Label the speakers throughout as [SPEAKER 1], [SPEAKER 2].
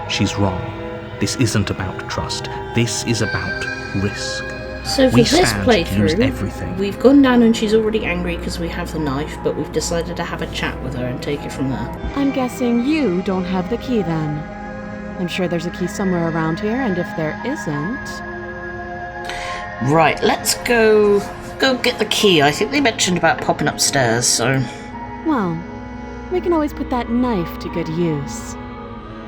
[SPEAKER 1] She's wrong. This isn't about trust. This is about risk.
[SPEAKER 2] So for
[SPEAKER 1] We
[SPEAKER 2] this
[SPEAKER 1] stand to lose
[SPEAKER 2] playthrough,
[SPEAKER 1] everything.
[SPEAKER 2] we've gone down and she's already angry because we have the knife, but we've decided to have a chat with her and take it from there.
[SPEAKER 3] I'm guessing you don't have the key then. I'm sure there's a key somewhere around here, and if there isn't...
[SPEAKER 2] Right, let's go get the key. I think they mentioned about popping upstairs, so...
[SPEAKER 3] Well, we can always put that knife to good use.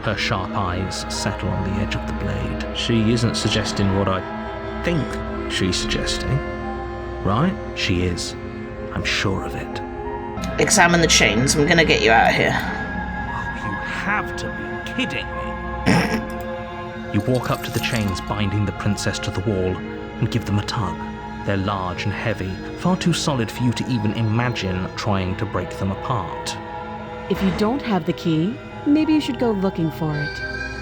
[SPEAKER 1] Her sharp eyes settle on the edge of the blade. She isn't suggesting what I think she's suggesting. Right? She is. I'm sure of it.
[SPEAKER 2] Examine the chains. I'm gonna get you out of here.
[SPEAKER 1] Oh, you have to be kidding me. You walk up to the chains binding the princess to the wall and give them a tug. They're large and heavy, far too solid for you to even imagine trying to break them apart.
[SPEAKER 3] If you don't have the key, maybe you should go looking for it.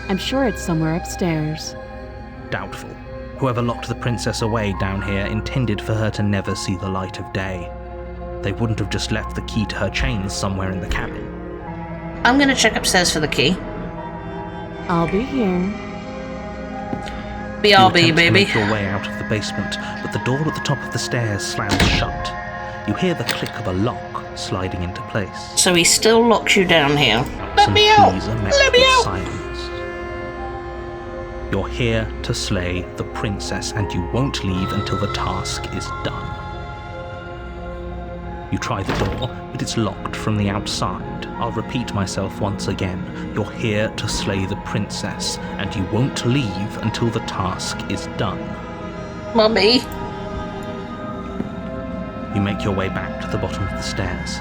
[SPEAKER 3] I'm sure it's somewhere upstairs.
[SPEAKER 1] Doubtful. Whoever locked the princess away down here intended for her to never see the light of day. They wouldn't have just left the key to her chains somewhere in the cabin.
[SPEAKER 2] I'm gonna check upstairs for the key.
[SPEAKER 3] I'll be here.
[SPEAKER 1] You
[SPEAKER 2] BRB,
[SPEAKER 1] attempt to
[SPEAKER 2] baby.
[SPEAKER 1] make your way out of the basement, but the door at the top of the stairs slams shut. You hear the click of a lock sliding into place.
[SPEAKER 2] So he still locks you down here. Let
[SPEAKER 1] Some
[SPEAKER 2] me out!
[SPEAKER 1] keys are met
[SPEAKER 2] Let me
[SPEAKER 1] with
[SPEAKER 2] out!
[SPEAKER 1] silence. You're here to slay the princess, and you won't leave until the task is done. You try the door, but it's locked from the outside. I'll repeat myself once again. You're here to slay the princess, and you won't leave until the task is done.
[SPEAKER 2] Mummy.
[SPEAKER 1] You make your way back to the bottom of the stairs.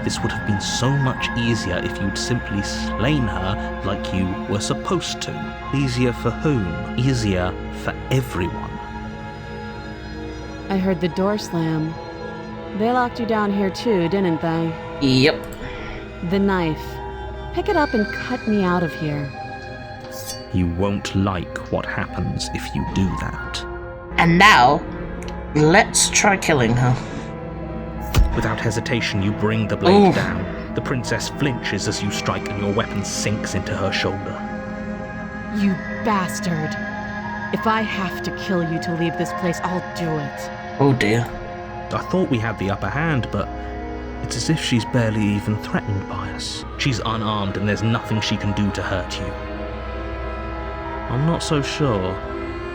[SPEAKER 1] This would have been so much easier if you'd simply slain her like you were supposed to. Easier for whom? Easier for everyone.
[SPEAKER 3] I heard the door slam. They locked you down here too, didn't they?
[SPEAKER 2] Yep.
[SPEAKER 3] The knife. Pick it up and cut me out of here.
[SPEAKER 1] You won't like what happens if you do that.
[SPEAKER 2] And now, let's try killing her.
[SPEAKER 1] Without hesitation, you bring the blade
[SPEAKER 2] Oof.
[SPEAKER 1] down. The princess flinches as you strike and your weapon sinks into her shoulder.
[SPEAKER 3] You bastard. If I have to kill you to leave this place, I'll do it.
[SPEAKER 2] Oh dear.
[SPEAKER 1] I thought we had the upper hand, but it's as if she's barely even threatened by us. She's unarmed and there's nothing she can do to hurt you. I'm not so sure.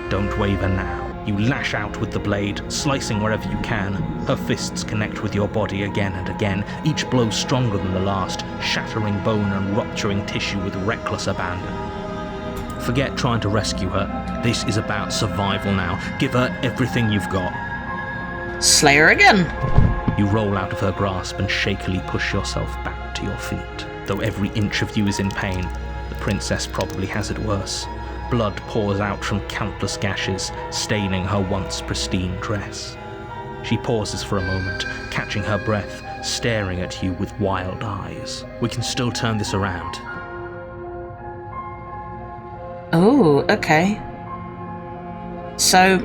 [SPEAKER 1] Don't waver now. You lash out with the blade, slicing wherever you can. Her fists connect with your body again and again, each blow stronger than the last, shattering bone and rupturing tissue with reckless abandon. Forget trying to rescue her. This is about survival now. Give her everything you've got.
[SPEAKER 2] Slay her again.
[SPEAKER 1] You roll out of her grasp and shakily push yourself back to your feet. Though every inch of you is in pain, the princess probably has it worse. Blood pours out from countless gashes, staining her once pristine dress. She pauses for a moment, catching her breath, staring at you with wild eyes. We can still turn this around.
[SPEAKER 2] Oh, okay. So,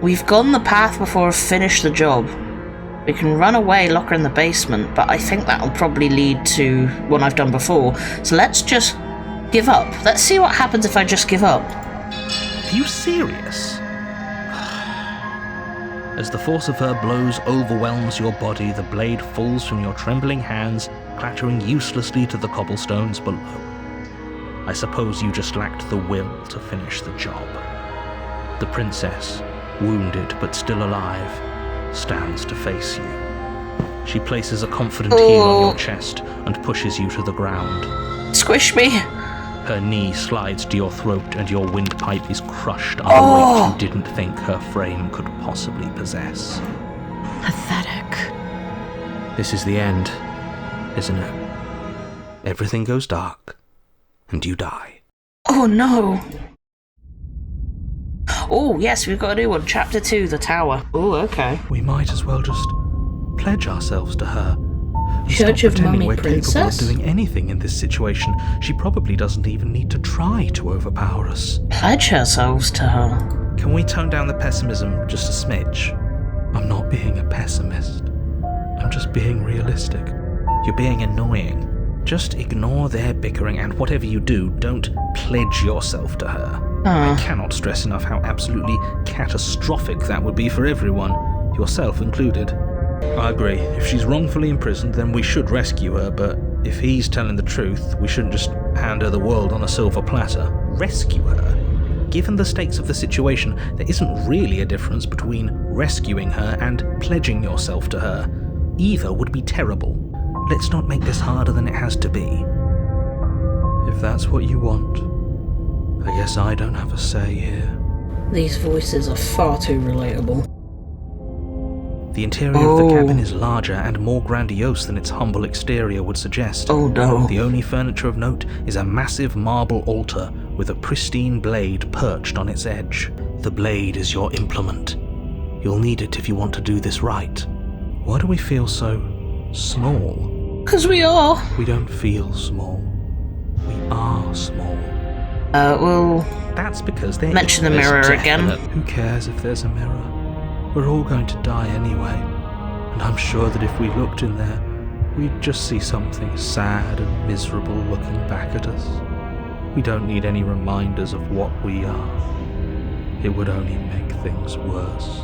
[SPEAKER 2] we've gone the path before we've finished the job. We can run away, lock her in the basement, but I think that'll probably lead to what I've done before. So let's just give up. Let's see what happens if I just give up.
[SPEAKER 1] Are you serious? As the force of her blows overwhelms your body, the blade falls from your trembling hands, clattering uselessly to the cobblestones below. I suppose you just lacked the will to finish the job. The princess, wounded but still alive, stands to face you. She places a confident heel on your chest and pushes you to the ground.
[SPEAKER 2] Squish me.
[SPEAKER 1] Her knee slides to your throat and your windpipe is crushed under weight you didn't think her frame could possibly possess.
[SPEAKER 3] Pathetic.
[SPEAKER 1] This is the end, isn't it? Everything goes dark, and you die.
[SPEAKER 2] Oh no. Oh yes, we've got a new one. Chapter 2, The Tower. Oh, okay.
[SPEAKER 1] We might as well just pledge ourselves to her.
[SPEAKER 2] Church
[SPEAKER 1] Stop
[SPEAKER 2] of
[SPEAKER 1] pretending
[SPEAKER 2] Mummy
[SPEAKER 1] we're
[SPEAKER 2] Princess?
[SPEAKER 1] capable of doing anything in this situation. She probably doesn't even need to try to overpower us.
[SPEAKER 2] Pledge ourselves to her.
[SPEAKER 1] Can we tone down the pessimism just a smidge? I'm not being a pessimist. I'm just being realistic. You're being annoying. Just ignore their bickering, and whatever you do, don't pledge yourself to her. I cannot stress enough how absolutely catastrophic that would be for everyone, yourself included. I agree. If she's wrongfully imprisoned, then we should rescue her, but if he's telling the truth, we shouldn't just hand her the world on a silver platter. Rescue her? Given the stakes of the situation, there isn't really a difference between rescuing her and pledging yourself to her. Either would be terrible. Let's not make this harder than it has to be. If that's what you want, I guess I don't have a say here.
[SPEAKER 2] These voices are far too relatable.
[SPEAKER 1] The interior of the cabin is larger and more grandiose than its humble exterior would suggest.
[SPEAKER 2] Oh no.
[SPEAKER 1] The only furniture of note is a massive marble altar with a pristine blade perched on its edge. The blade is your implement. You'll need it if you want to do this right. Why do we feel so small?
[SPEAKER 2] 'Cause we are.
[SPEAKER 1] We don't feel small. We are small.
[SPEAKER 2] Well...
[SPEAKER 1] That's because they
[SPEAKER 2] mention the mirror again.
[SPEAKER 1] Who cares if there's a mirror? We're all going to die anyway, and I'm sure that if we looked in there, we'd just see something sad and miserable looking back at us. We don't need any reminders of what we are. It would only make things worse.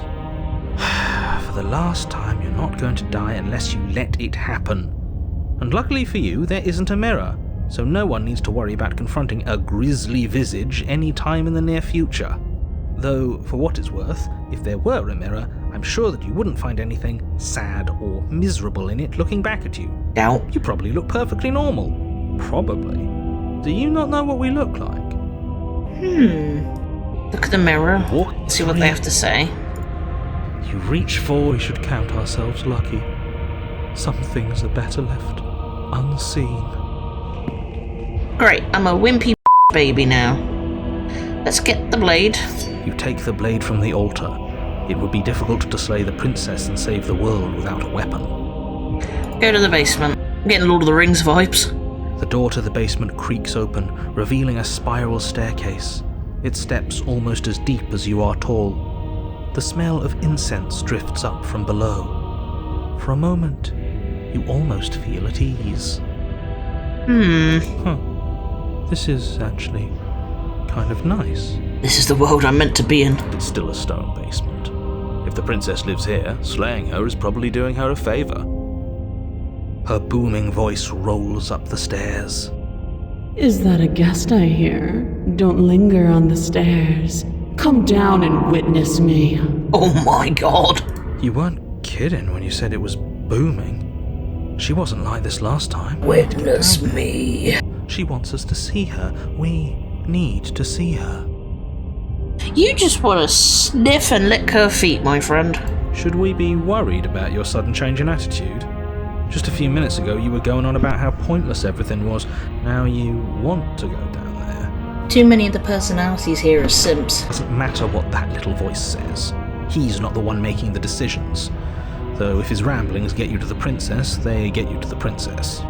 [SPEAKER 1] For the last time, you're not going to die unless you let it happen. And luckily for you, there isn't a mirror, so no one needs to worry about confronting a grisly visage any time in the near future. Though, for what it's worth, if there were a mirror, I'm sure that you wouldn't find anything sad or miserable in it looking back at you.
[SPEAKER 2] Doubt.
[SPEAKER 1] You probably look perfectly normal. Probably. Do you not know what we look like?
[SPEAKER 2] Look at the mirror. See what they have to say.
[SPEAKER 1] You reach for... We should count ourselves lucky. Some things are better left unseen.
[SPEAKER 2] Great, I'm a wimpy baby now. Let's get the blade.
[SPEAKER 1] You take the blade from the altar. It would be difficult to slay the princess and save the world without a weapon.
[SPEAKER 2] Go to the basement. I'm getting Lord of the Rings vibes.
[SPEAKER 1] The door to the basement creaks open, revealing a spiral staircase. Its steps almost as deep as you are tall. The smell of incense drifts up from below. For a moment, you almost feel at ease. This is actually kind of nice.
[SPEAKER 2] This is the world I'm meant to be in.
[SPEAKER 1] It's still a stone basement. If the princess lives here, slaying her is probably doing her a favor. Her booming voice rolls up the stairs.
[SPEAKER 3] Is that a guest I hear? Don't linger on the stairs. Come down and witness me.
[SPEAKER 2] Oh my god.
[SPEAKER 1] You weren't kidding when you said it was booming. She wasn't like this last time.
[SPEAKER 2] Witness me.
[SPEAKER 1] She wants us to see her. We need to see her.
[SPEAKER 2] You just want to sniff and lick her feet, my friend.
[SPEAKER 1] Should we be worried about your sudden change in attitude? Just a few minutes ago you were going on about how pointless everything was. Now you want to go down there.
[SPEAKER 2] Too many of the personalities here are simps.
[SPEAKER 1] Doesn't matter what that little voice says. He's not the one making the decisions. Though if his ramblings get you to the princess, they get you to the princess.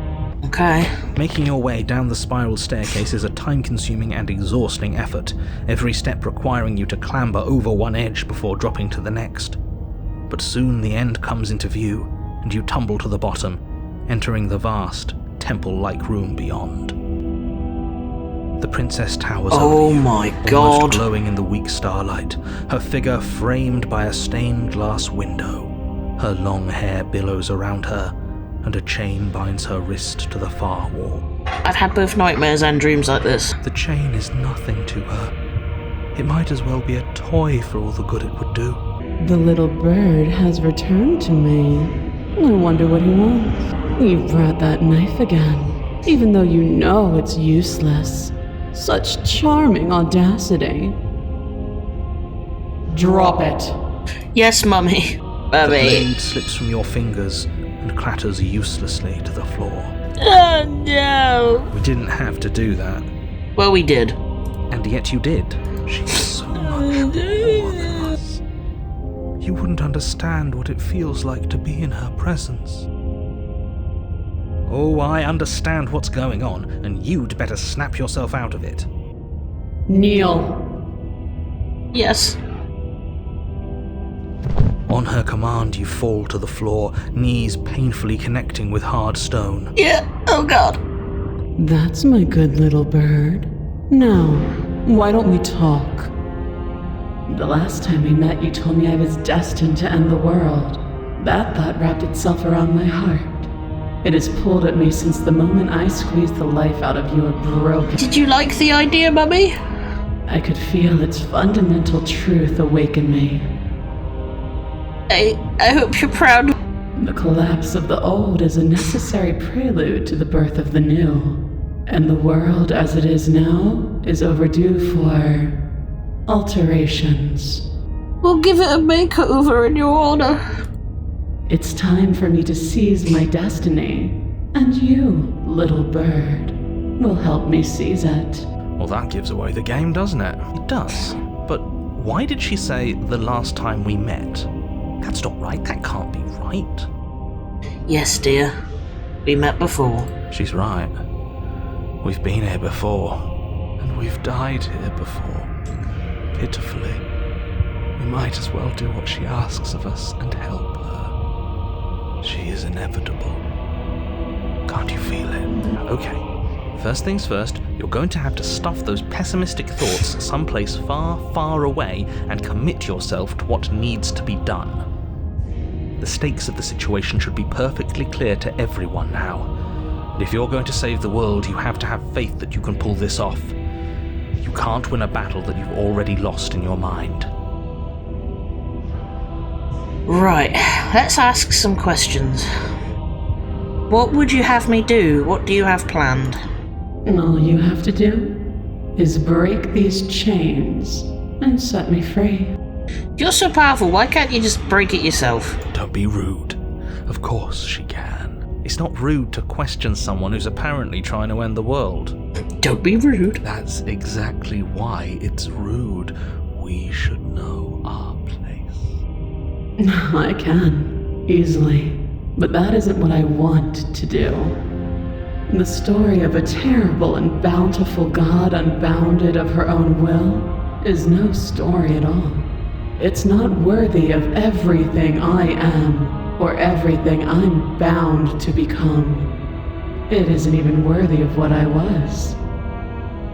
[SPEAKER 2] Okay.
[SPEAKER 1] Making your way down the spiral staircase is a time-consuming and exhausting effort, every step requiring you to clamber over one edge before dropping to the next. But soon the end comes into view, and you tumble to the bottom, entering the vast, temple-like room beyond. The princess towers over you,
[SPEAKER 2] my god.
[SPEAKER 1] almost glowing in the weak starlight, her figure framed by a stained glass window. Her long hair billows around her, and a chain binds her wrist to the far wall.
[SPEAKER 2] I've had both nightmares and dreams like this.
[SPEAKER 1] The chain is nothing to her. It might as well be a toy for all the good it would do.
[SPEAKER 3] The little bird has returned to me. I wonder what he wants. You brought that knife again, even though you know it's useless. Such charming audacity. Drop it.
[SPEAKER 2] Yes, mummy.
[SPEAKER 1] The blade slips from your fingers and clatters uselessly to the floor.
[SPEAKER 2] Oh no.
[SPEAKER 1] We didn't have to do that.
[SPEAKER 2] Well, we did.
[SPEAKER 1] And yet you did. She's so much more than us. You wouldn't understand what it feels like to be in her presence. Oh, I understand what's going on, and you'd better snap yourself out of it.
[SPEAKER 3] Kneel.
[SPEAKER 2] Yes.
[SPEAKER 1] On her command, you fall to the floor, knees painfully connecting with hard stone.
[SPEAKER 2] Yeah. Oh god.
[SPEAKER 3] That's my good little bird. Now, why don't we talk? The last time we met, you told me I was destined to end the world. That thought wrapped itself around my heart. It has pulled at me since the moment I squeezed the life out of your broken...
[SPEAKER 2] Did you like the idea, Mummy?
[SPEAKER 3] I could feel its fundamental truth awaken me.
[SPEAKER 2] I hope you're proud.
[SPEAKER 3] The collapse of the old is a necessary prelude to the birth of the new. And the world as it is now is overdue for alterations.
[SPEAKER 2] We'll give it a makeover in your honor.
[SPEAKER 3] It's time for me to seize my destiny, and you, little bird, will help me seize it.
[SPEAKER 1] Well, that gives away the game, doesn't it? It does. But why did she say the last time we met? That's not right. That can't be right.
[SPEAKER 2] Yes, dear. We met before.
[SPEAKER 1] She's right. We've been here before. And we've died here before. Pitifully. We might as well do what she asks of us and help her. She is inevitable. Can't you feel it? Okay. First things first, you're going to have to stuff those pessimistic thoughts someplace far, far away and commit yourself to what needs to be done. The stakes of the situation should be perfectly clear to everyone now. And if you're going to save the world, you have to have faith that you can pull this off. You can't win a battle that you've already lost in your mind.
[SPEAKER 2] Right, let's ask some questions. What would you have me do? What do you have planned?
[SPEAKER 3] All you have to do is break these chains and set me free.
[SPEAKER 2] If you're so powerful, why can't you just break it yourself?
[SPEAKER 1] Don't be rude. Of course she can. It's not rude to question someone who's apparently trying to end the world.
[SPEAKER 2] Don't be rude.
[SPEAKER 1] That's exactly why it's rude. We should know our place.
[SPEAKER 3] I can, easily. But that isn't what I want to do. The story of a terrible and bountiful god unbounded of her own will is no story at all. It's not worthy of everything I am or everything I'm bound to become. It isn't even worthy of what I was.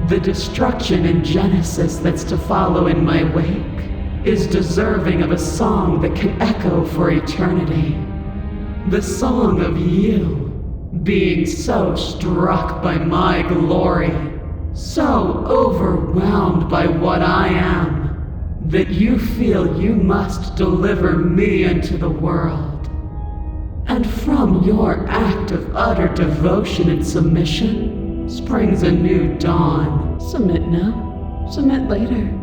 [SPEAKER 3] The destruction in Genesis that's to follow in my wake is deserving of a song that can echo for eternity. The song of you, being so struck by my glory, so overwhelmed by what I am, that you feel you must deliver me into the world. And from your act of utter devotion and submission springs a new dawn. Submit now, submit later.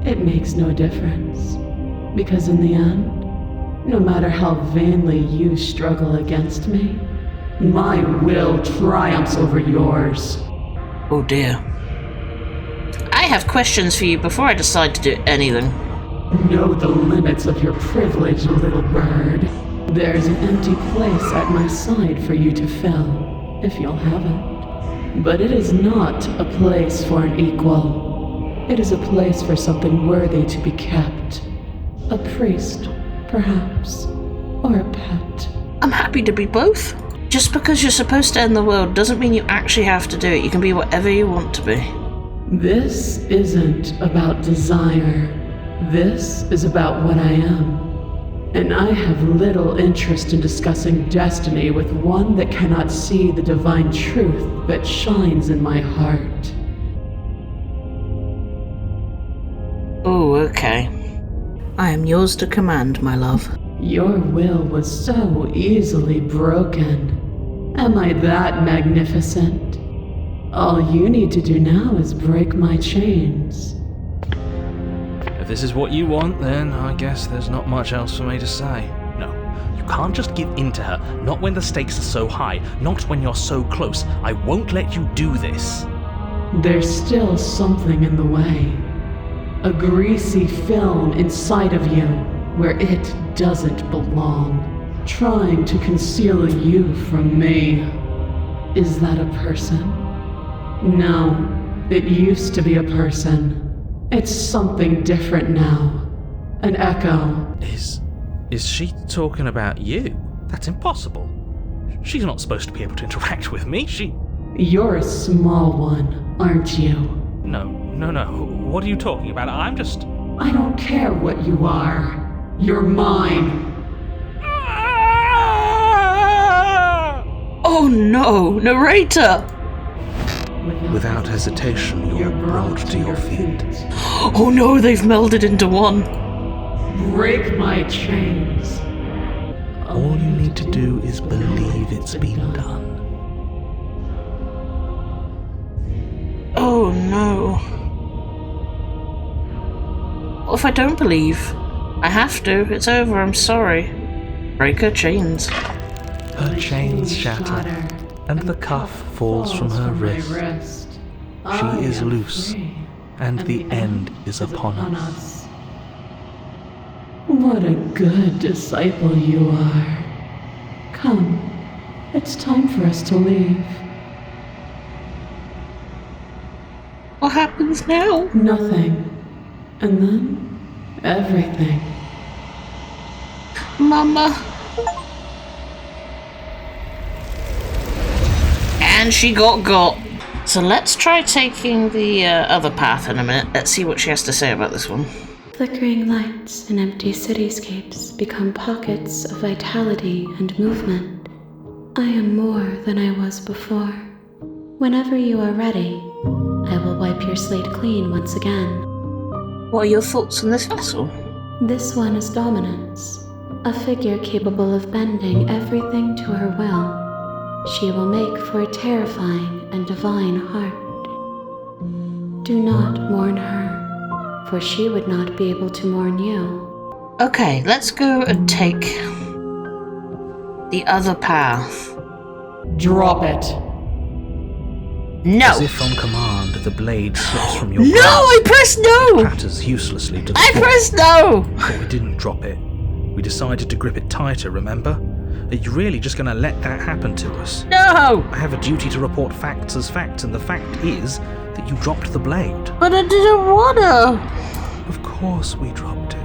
[SPEAKER 3] It makes no difference. Because in the end, no matter how vainly you struggle against me, my will triumphs over yours.
[SPEAKER 2] Oh dear. I have questions for you before I decide to do anything.
[SPEAKER 3] Know the limits of your privilege, little bird. There's an empty place at my side for you to fill, if you'll have it. But it is not a place for an equal. It is a place for something worthy to be kept. A priest, perhaps, or a pet.
[SPEAKER 2] I'm happy to be both. Just because you're supposed to end the world doesn't mean you actually have to do it. You can be whatever you want to be.
[SPEAKER 3] This isn't about desire. This is about what I am. And I have little interest in discussing destiny with one that cannot see the divine truth that shines in my heart.
[SPEAKER 2] Oh, okay. I am yours to command, my love.
[SPEAKER 3] Your will was so easily broken. Am I that magnificent? All you need to do now is break my chains.
[SPEAKER 1] If this is what you want, then I guess there's not much else for me to say. No, you can't just give in to her. Not when the stakes are so high. Not when you're so close. I won't let you do this.
[SPEAKER 3] There's still something in the way. A greasy film inside of you where it doesn't belong, trying to conceal you from me. Is that a person? No, it used to be a person. It's something different now. An echo.
[SPEAKER 1] Is she talking about you? That's impossible. She's not supposed to be able to interact with me.
[SPEAKER 3] You're a small one, aren't you?
[SPEAKER 1] No. What are you talking about? I'm just...
[SPEAKER 3] I don't care what you are. You're mine.
[SPEAKER 2] Oh no, narrator!
[SPEAKER 1] Without hesitation, you're brought to your feet.
[SPEAKER 2] Oh no, they've melded into one.
[SPEAKER 3] Break my chains.
[SPEAKER 1] All you need to do is believe it's been done.
[SPEAKER 2] Oh no. What if I don't believe? I have to. It's over. I'm sorry. Break her chains.
[SPEAKER 1] Her chains shatter, and the cuff falls from her wrist. She is loose, and the end is upon us.
[SPEAKER 3] What a good disciple you are. Come, it's time for us to leave.
[SPEAKER 2] What happens now?
[SPEAKER 3] Nothing. And then, everything.
[SPEAKER 2] Mama. And she got. So let's try taking the other path in a minute. Let's see what she has to say about this one.
[SPEAKER 4] Flickering lights in empty cityscapes become pockets of vitality and movement. I am more than I was before. Whenever you are ready, I will wipe your slate clean once again.
[SPEAKER 2] What are your thoughts on this vessel?
[SPEAKER 4] This one is dominance, a figure capable of bending everything to her will. She will make for a terrifying and divine heart. Do not mourn her, for she would not be able to mourn you.
[SPEAKER 2] Okay, let's go and take the other path.
[SPEAKER 3] Drop it.
[SPEAKER 2] No!
[SPEAKER 1] As if on command, the blade slips from your
[SPEAKER 2] No!
[SPEAKER 1] grasp.
[SPEAKER 2] I pressed no!
[SPEAKER 1] Patters uselessly to the
[SPEAKER 2] I
[SPEAKER 1] floor.
[SPEAKER 2] pressed no!
[SPEAKER 1] But we didn't drop it. We decided to grip it tighter, remember? Are you really just going to let that happen to us?
[SPEAKER 2] No!
[SPEAKER 1] I have a duty to report facts as facts, and the fact is that you dropped the blade.
[SPEAKER 2] But I didn't wanna!
[SPEAKER 1] Of course we dropped it.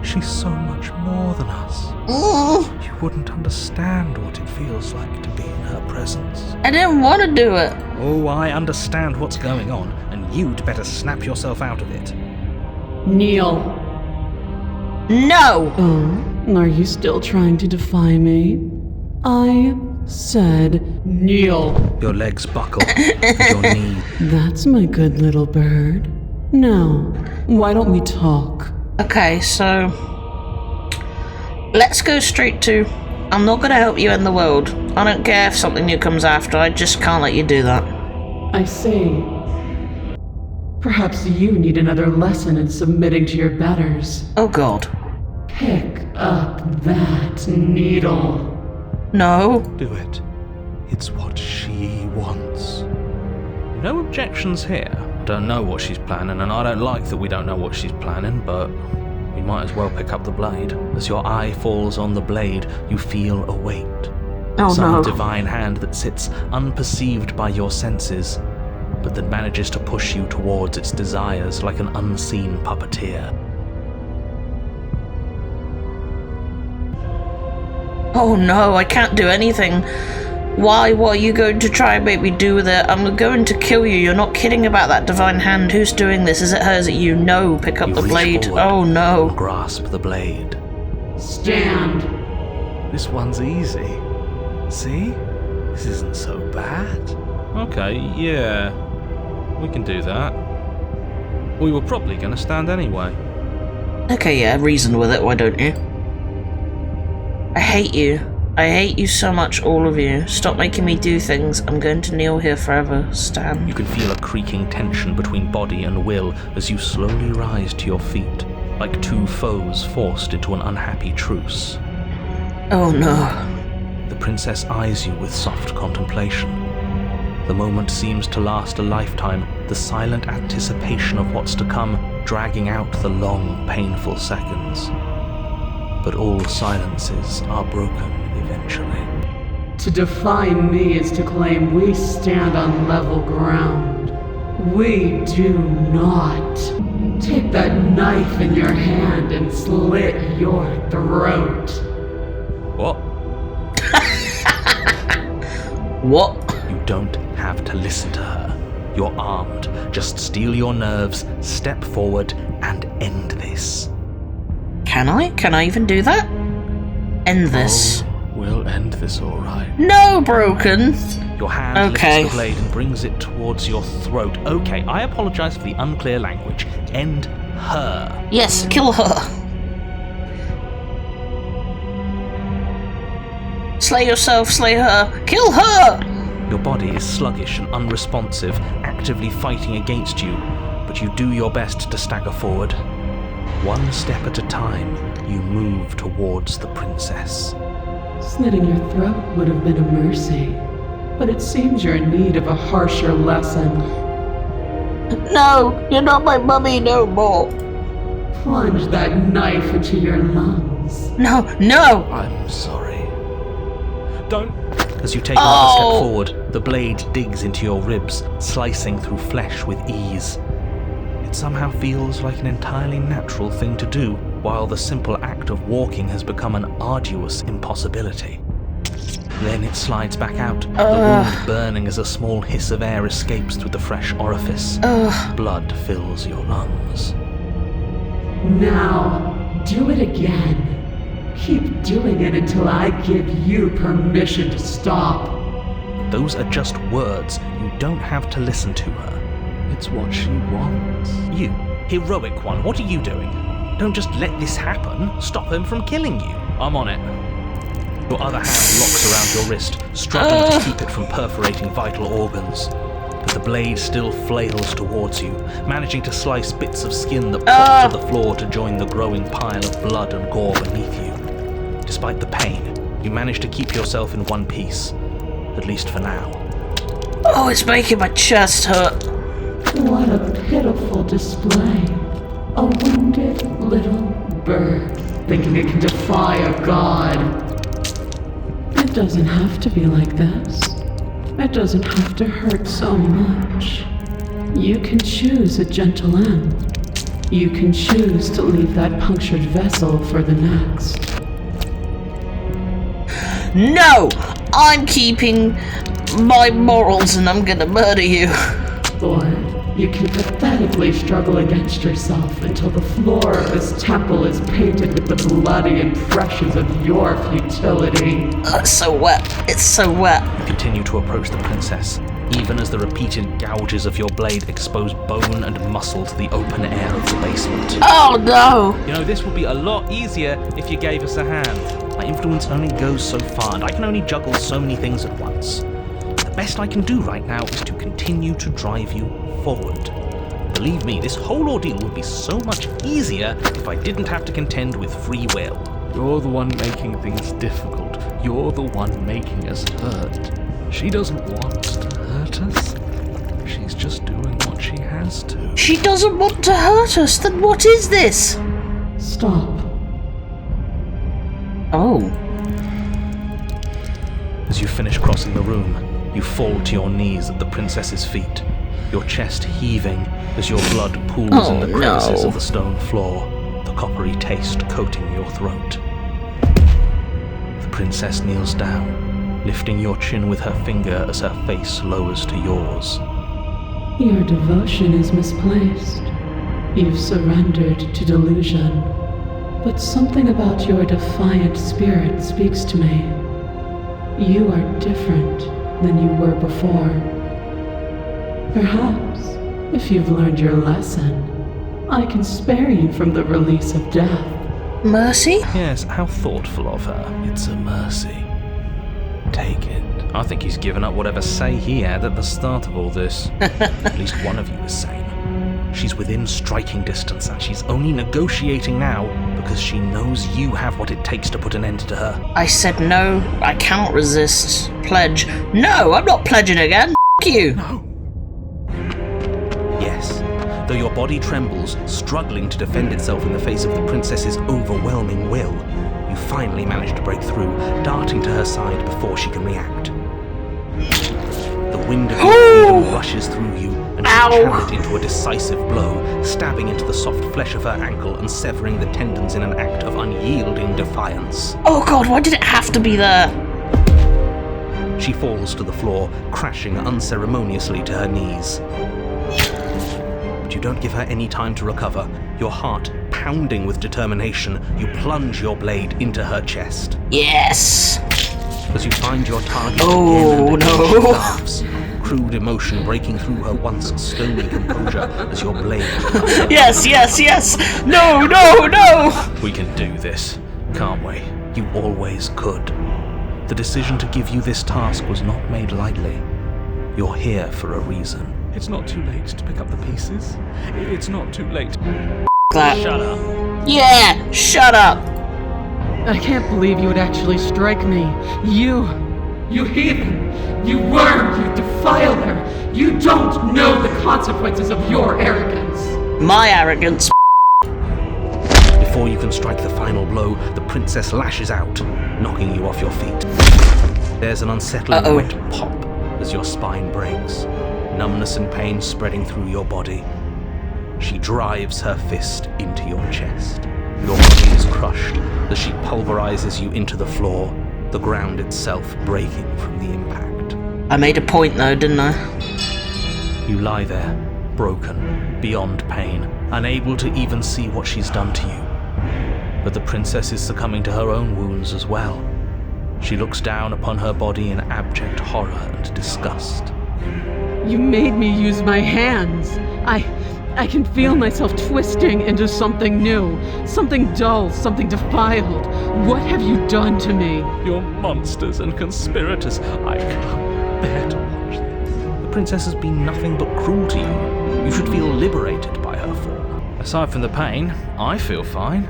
[SPEAKER 1] She's so much more than us.
[SPEAKER 2] Mm,
[SPEAKER 1] You wouldn't understand what it feels like to be in her presence.
[SPEAKER 2] I didn't want to do it.
[SPEAKER 1] Oh, I understand what's going on, and you'd better snap yourself out of it.
[SPEAKER 3] Kneel.
[SPEAKER 2] No!
[SPEAKER 3] Oh, are you still trying to defy me? I said kneel.
[SPEAKER 1] Your legs buckle, and your knees.
[SPEAKER 3] That's my good little bird. Now, why don't we talk?
[SPEAKER 2] Okay, so let's go straight to I'm not gonna help you end the world. I don't care if something new comes after, I just can't let you do that.
[SPEAKER 3] I see. Perhaps you need another lesson in submitting to your betters.
[SPEAKER 2] Oh god.
[SPEAKER 3] Pick up that needle.
[SPEAKER 2] No.
[SPEAKER 1] Do it. It's what she wants. No objections here. I don't know what she's planning, and I don't like that we don't know what she's planning, but we might as well pick up the blade. As your eye falls on the blade, you feel a weight.
[SPEAKER 2] Oh
[SPEAKER 1] Some
[SPEAKER 2] no.
[SPEAKER 1] divine hand that sits unperceived by your senses, but that manages to push you towards its desires like an unseen puppeteer.
[SPEAKER 2] Oh no, I can't do anything. Why? What are you going to try and make me do with it? I'm going to kill you. You're not kidding about that divine hand. Who's doing this? Is it her? Is it you? No. Pick up
[SPEAKER 1] You
[SPEAKER 2] the
[SPEAKER 1] reach
[SPEAKER 2] blade.
[SPEAKER 1] forward
[SPEAKER 2] Oh no.
[SPEAKER 1] and grasp the blade.
[SPEAKER 3] Stand.
[SPEAKER 1] This one's easy. See? This isn't so bad. Okay, yeah. We can do that. We were probably going to stand anyway.
[SPEAKER 2] Okay, yeah, reason with it, why don't you? I hate you. I hate you so much, all of you. Stop making me do things. I'm going to kneel here forever. Stan.
[SPEAKER 1] You can feel a creaking tension between body and will as you slowly rise to your feet, like two foes forced into an unhappy truce.
[SPEAKER 2] Oh no.
[SPEAKER 1] The princess eyes you with soft contemplation. The moment seems to last a lifetime, the silent anticipation of what's to come dragging out the long, painful seconds. But all silences are broken eventually.
[SPEAKER 3] To defy me is to claim we stand on level ground. We do not. Take that knife in your hand and slit your throat.
[SPEAKER 1] What?
[SPEAKER 2] What?
[SPEAKER 1] You don't have to listen to her. You're armed. Just steel your nerves, step forward, and end this.
[SPEAKER 2] Can I? Can I even do that? End this.
[SPEAKER 1] Oh, we'll end this all right.
[SPEAKER 2] No, Broken!
[SPEAKER 1] Your hand lifts the blade and brings it towards your throat. Okay, I apologize for the unclear language. End her.
[SPEAKER 2] Yes, kill her. Slay yourself, slay her, kill her!
[SPEAKER 1] Your body is sluggish and unresponsive, actively fighting against you, but you do your best to stagger forward. One step at a time, you move towards the princess.
[SPEAKER 3] Slitting your throat would have been a mercy, but it seems you're in need of a harsher lesson.
[SPEAKER 2] No, you're not my mummy no more.
[SPEAKER 3] Plunge that knife into your lungs.
[SPEAKER 2] No, no!
[SPEAKER 1] I'm sorry. Don't. As you take another step forward, the blade digs into your ribs, slicing through flesh with ease. It somehow feels like an entirely natural thing to do, while the simple act of walking has become an arduous impossibility. Then it slides back out, the wound burning as a small hiss of air escapes through the fresh orifice. Blood fills your lungs.
[SPEAKER 3] Now, do it again. Keep doing it until I give you permission to stop.
[SPEAKER 1] Those are just words. You don't have to listen to her. It's what she wants. You, heroic one, what are you doing? Don't just let this happen. Stop him from killing you. I'm on it. Your other hand locks around your wrist, struggling to keep it from perforating vital organs. But the blade still flails towards you, managing to slice bits of skin that pop to the floor to join the growing pile of blood and gore beneath you. Despite the pain, you manage to keep yourself in one piece, at least for now.
[SPEAKER 2] Oh, it's making my chest hurt.
[SPEAKER 3] What a pitiful display. A wounded little bird thinking it can defy a god. It doesn't have to be like this. It doesn't have to hurt so much. You can choose a gentle end. You can choose to leave that punctured vessel for the next.
[SPEAKER 2] No! I'm keeping my morals and I'm gonna murder you.
[SPEAKER 3] Or you can pathetically struggle against yourself until the floor of this temple is painted with the bloody impressions of your futility.
[SPEAKER 2] It's so wet. It's so wet.
[SPEAKER 1] You continue to approach the princess, even as the repeated gouges of your blade expose bone and muscle to the open air of the basement.
[SPEAKER 2] Oh no!
[SPEAKER 1] You know, this would be a lot easier if you gave us a hand. My influence only goes so far, and I can only juggle so many things at once. The best I can do right now is to continue to drive you forward. Believe me, this whole ordeal would be so much easier if I didn't have to contend with free will. You're the one making things difficult. You're the one making us hurt. She doesn't want to hurt us. She's just doing what she has to.
[SPEAKER 2] She doesn't want to hurt us. Then what is this?
[SPEAKER 3] Stop.
[SPEAKER 2] Oh.
[SPEAKER 1] As you finish crossing the room, you fall to your knees at the princess's feet, your chest heaving as your blood pools in the crevices of the stone floor, the coppery taste coating your throat. The princess kneels down, lifting your chin with her finger as her face lowers to yours.
[SPEAKER 3] Your devotion is misplaced. You've surrendered to delusion. But something about your defiant spirit speaks to me. You are different than you were before. Perhaps, if you've learned your lesson, I can spare you from the release of death.
[SPEAKER 2] Mercy?
[SPEAKER 1] Yes, how thoughtful of her. It's a mercy. Take it. I think he's given up whatever say he had at the start of all this. At least one of you is sane. She's within striking distance, and she's only negotiating now because she knows you have what it takes to put an end to her.
[SPEAKER 2] I said no, I cannot resist. Pledge. No, I'm not pledging again. F*** you.
[SPEAKER 1] No. Yes. Though your body trembles, struggling to defend itself in the face of the princess's overwhelming will, you finally manage to break through, darting to her side before she can react. The wind of your freedom rushes through you, and you channel it into a decisive blow, stabbing into the soft flesh of her ankle and severing the tendons in an act of unyielding defiance.
[SPEAKER 2] Oh god, why did it have to be there?
[SPEAKER 1] She falls to the floor, crashing unceremoniously to her knees. But you don't give her any time to recover. Your heart pounding with determination, you plunge your blade into her chest.
[SPEAKER 2] Yes!
[SPEAKER 1] As you find your target
[SPEAKER 2] Oh,
[SPEAKER 1] again,
[SPEAKER 2] no.
[SPEAKER 1] she laughs, crude emotion breaking through her once stony composure as your blade.
[SPEAKER 2] Yes, yes, yes! No, no, no!
[SPEAKER 1] We can do this, can't we? You always could. The decision to give you this task was not made lightly. You're here for a reason.
[SPEAKER 5] It's not too late to pick up the pieces. It's not too late.
[SPEAKER 2] That.
[SPEAKER 1] Shut up.
[SPEAKER 2] Yeah, shut up!
[SPEAKER 3] I can't believe you would actually strike me. You heathen! You worm! You defiler! You don't know the consequences of your arrogance!
[SPEAKER 2] My arrogance.
[SPEAKER 1] Before you can strike the final blow, the princess lashes out, knocking you off your feet. There's an unsettling wet pop as your spine breaks, numbness and pain spreading through your body. She drives her fist into your chest. Your body is crushed as she pulverizes you into the floor, the ground itself breaking from the impact.
[SPEAKER 2] I made a point though, didn't I?
[SPEAKER 1] You lie there, broken, beyond pain, unable to even see what she's done to you. But the princess is succumbing to her own wounds as well. She looks down upon her body in abject horror and disgust.
[SPEAKER 3] You made me use my hands. I can feel myself twisting into something new, something dull, something defiled. What have you done to me?
[SPEAKER 1] You're monsters and conspirators. I can't bear to watch this. The princess has been nothing but cruel to you. You should feel liberated by her fall. Aside from the pain, I feel fine.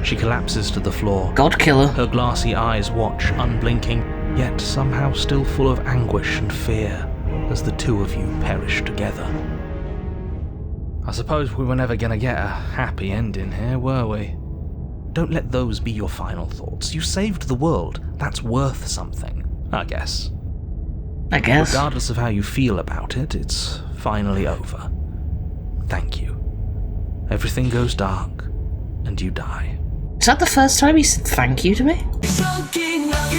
[SPEAKER 1] She collapses to the floor.
[SPEAKER 2] God killer.
[SPEAKER 1] Her glassy eyes watch, unblinking, yet somehow still full of anguish and fear, as the two of you perish together. I suppose we were never gonna get a happy ending here, were we? Don't let those be your final thoughts. You saved the world. That's worth something, I guess.
[SPEAKER 2] I guess.
[SPEAKER 1] Regardless of how you feel about it, it's finally over. Thank you. Everything goes dark, and you die.
[SPEAKER 2] Is that the first time he said thank you to me?
[SPEAKER 6] Soaking up.